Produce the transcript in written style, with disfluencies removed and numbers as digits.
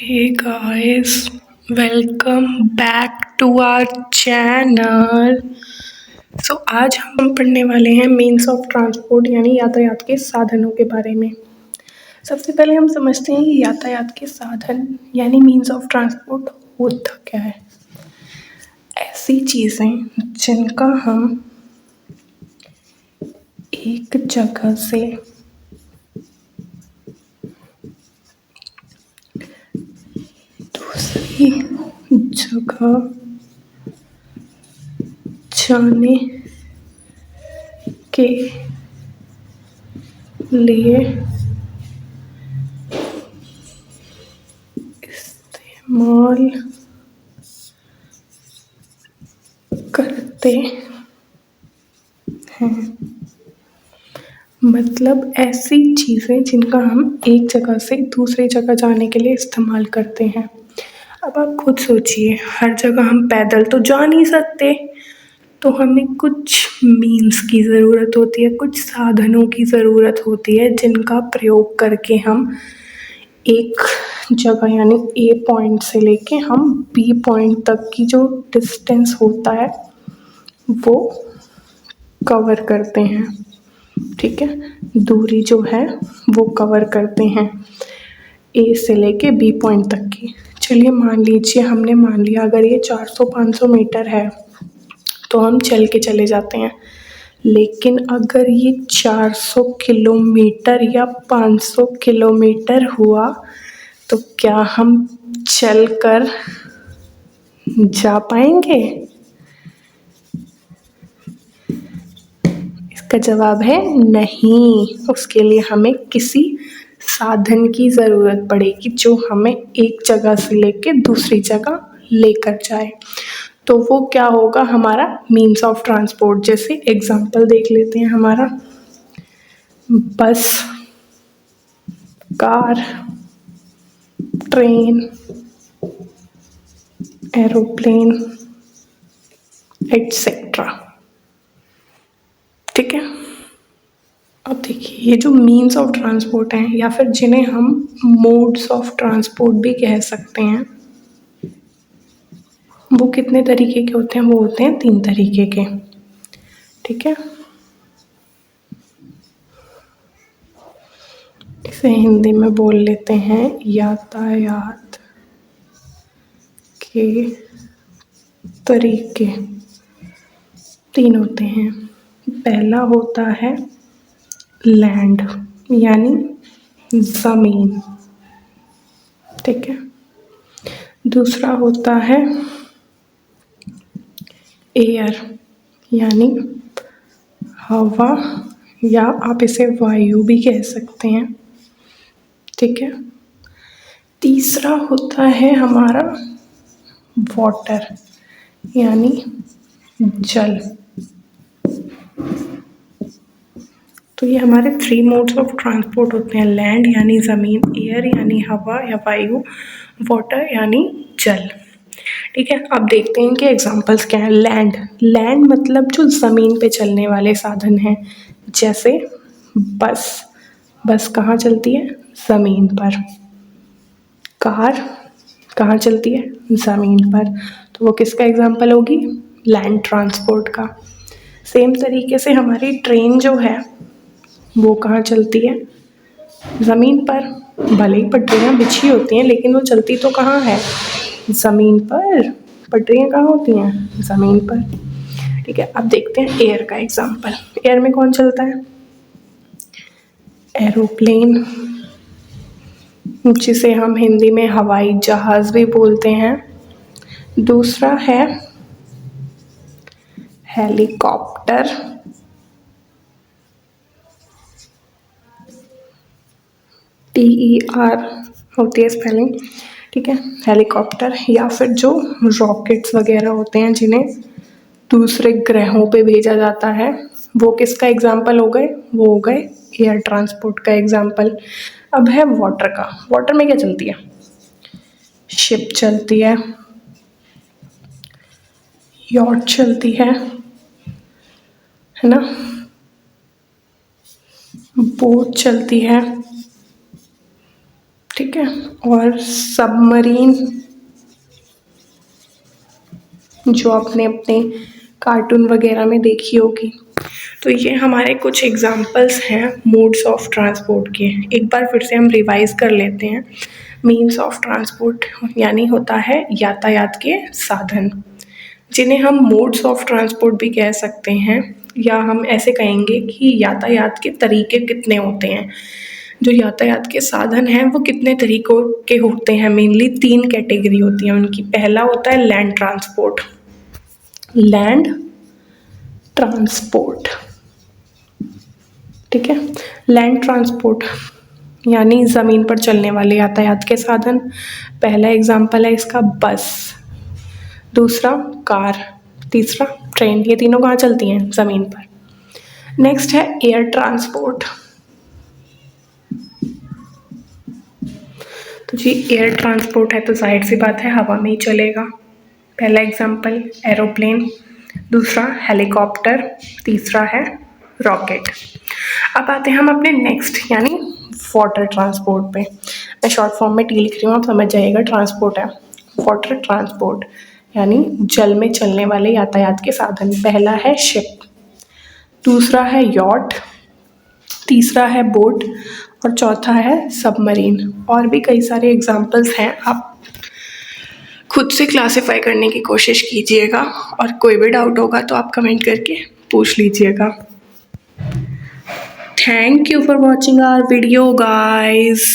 Hey guys, welcome back to our channel। आज हम पढ़ने वाले हैं मीन्स ऑफ ट्रांसपोर्ट यानी यातायात के साधनों के बारे में। सबसे पहले हम समझते हैं कि यातायात के साधन यानी मीन्स ऑफ ट्रांसपोर्ट होता क्या है। ऐसी चीज़ें जिनका हम एक जगह से दूसरी जगह जाने के लिए इस्तेमाल करते हैं। मतलब ऐसी चीज़ें जिनका हम एक जगह से दूसरी जगह जाने के लिए इस्तेमाल करते हैं। अब आप खुद सोचिए, हर जगह हम पैदल तो जा नहीं सकते, तो हमें कुछ मीन्स की ज़रूरत होती है, कुछ साधनों की ज़रूरत होती है जिनका प्रयोग करके हम एक जगह यानी ए पॉइंट से लेके हम बी पॉइंट तक की जो डिस्टेंस होता है वो कवर करते हैं। ठीक है, दूरी जो है वो कवर करते हैं ए से लेके बी पॉइंट तक की। चलिए मान लीजिए, हमने मान लिया अगर ये 400-500 मीटर है तो हम चल के चले जाते हैं। लेकिन अगर ये 400 किलोमीटर या 500 किलोमीटर हुआ तो क्या हम चल कर जा पाएंगे? इसका जवाब है नहीं। उसके लिए हमें किसी साधन की ज़रूरत पड़ेगी जो हमें एक जगह से लेके दूसरी जगह लेकर जाए। तो वो क्या होगा? हमारा मीन्स ऑफ ट्रांसपोर्ट। जैसे एग्जांपल देख लेते हैं, हमारा बस, कार, ट्रेन, एरोप्लेन एटसेट्रा। ठीक है, अब देखिए ये जो मीन्स ऑफ ट्रांसपोर्ट हैं या फिर जिन्हें हम मोड्स ऑफ ट्रांसपोर्ट भी कह सकते हैं, वो कितने तरीके के होते हैं? वो होते हैं 3 तरीके के। ठीक है, इसे हिंदी में बोल लेते हैं यातायात के तरीके 3 होते हैं। पहला होता है लैंड यानी ज़मीन। ठीक है, दूसरा होता है एयर यानी हवा या आप इसे वायु भी कह सकते हैं। ठीक है, तीसरा होता है हमारा वाटर यानी जल। तो ये हमारे 3 मोड्स ऑफ ट्रांसपोर्ट होते हैं, लैंड यानी ज़मीन, एयर यानी हवा या वायु, वाटर यानी जल। ठीक है, अब देखते हैं कि एग्जांपल्स क्या हैं। लैंड मतलब जो ज़मीन पे चलने वाले साधन हैं, जैसे बस कहाँ चलती है? ज़मीन पर। कार कहाँ चलती है? ज़मीन पर। तो वो किसका एग्जांपल होगी? लैंड ट्रांसपोर्ट का। सेम तरीके से हमारी ट्रेन जो है वो कहाँ चलती है? ज़मीन पर। भले ही पटरियाँ बिछी होती हैं लेकिन वो चलती तो कहाँ है? ज़मीन पर। पटरियाँ कहाँ होती हैं? ज़मीन पर। ठीक है, अब देखते हैं एयर का एग्जांपल। एयर में कौन चलता है? एरोप्लेन, जिसे हम हिंदी में हवाई जहाज़ भी बोलते हैं। दूसरा है हेलीकॉप्टर, TER होती है स्पेलिंग। ठीक है, हेलीकॉप्टर, या फिर जो रॉकेट्स वगैरह होते हैं जिन्हें दूसरे ग्रहों पे भेजा जाता है, वो किसका एग्जाम्पल हो गए? वो हो गए एयर ट्रांसपोर्ट का एग्जाम्पल। अब है वाटर का। वाटर में क्या चलती है? शिप चलती है, यॉट चलती है ना, बोट चलती है। ठीक है, और सबमरीन, जो आपने अपने कार्टून वगैरह में देखी होगी। तो ये हमारे कुछ एग्जाम्पल्स हैं मोड्स ऑफ ट्रांसपोर्ट के। एक बार फिर से हम रिवाइज कर लेते हैं। मीन्स ऑफ ट्रांसपोर्ट यानी होता है यातायात के साधन, जिन्हें हम मोड्स ऑफ ट्रांसपोर्ट भी कह सकते हैं, या हम ऐसे कहेंगे कि यातायात के तरीके कितने होते हैं। जो यातायात के साधन हैं वो कितने तरीक़ों के होते हैं, मेनली 3 कैटेगरी होती हैं उनकी। पहला होता है लैंड ट्रांसपोर्ट, लैंड ट्रांसपोर्ट, ठीक है। लैंड ट्रांसपोर्ट यानी ज़मीन पर चलने वाले यातायात के साधन। पहला एग्जाम्पल है इसका बस, दूसरा कार, तीसरा ट्रेन। ये तीनों कहाँ चलती हैं? ज़मीन पर। नेक्स्ट है एयर ट्रांसपोर्ट। तो जी एयर ट्रांसपोर्ट है तो जाहिर सी बात है हवा में ही चलेगा। पहला एग्जाम्पल एरोप्लेन, दूसरा हेलीकॉप्टर, तीसरा है रॉकेट। अब आते हैं हम अपने नेक्स्ट यानी वाटर ट्रांसपोर्ट पे। मैं शॉर्ट फॉर्म में टी लिख रही हूँ, आप समझ जाइएगा, ट्रांसपोर्ट है। वाटर ट्रांसपोर्ट यानी जल में चलने वाले यातायात के साधन। पहला है शिप, दूसरा है यॉट, तीसरा है बोट और चौथा है सबमरीन। और भी कई सारे एग्जाम्पल्स हैं, आप खुद से क्लासिफाई करने की कोशिश कीजिएगा और कोई भी डाउट होगा तो आप कमेंट करके पूछ लीजिएगा। Thank you for watching our video guys.